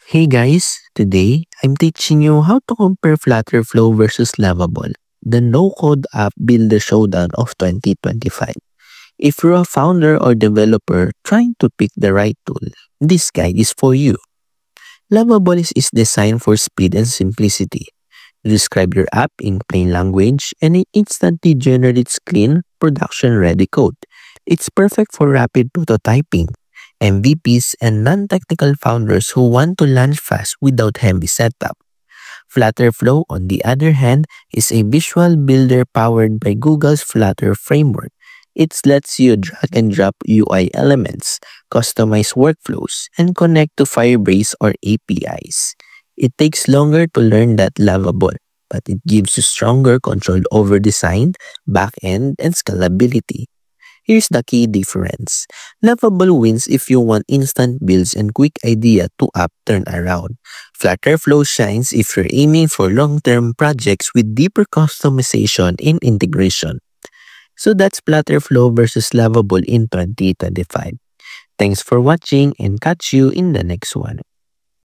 Hey guys, today I'm teaching you how to compare Flutterflow versus Lovable, the no-code app builder showdown of 2025. If you're a founder or developer trying to pick the right tool, this guide is for you. Lovable is designed for speed and simplicity. You describe your app in plain language and it instantly generates clean, production-ready code. It's perfect for rapid prototyping, MVPs, and non-technical founders who want to launch fast without heavy setup. Flutterflow, on the other hand, is a visual builder powered by Google's Flutter framework. It lets you drag and drop UI elements, customize workflows, and connect to Firebase or APIs. It takes longer to learn that Lovable, but it gives you stronger control over design, backend, and scalability. Here's the key difference. Lovable wins if you want instant builds and quick idea to app turnaround. Flutterflow shines if you're aiming for long-term projects with deeper customization and integration. So that's Flutterflow versus Lovable in 2025. Thanks for watching and catch you in the next one.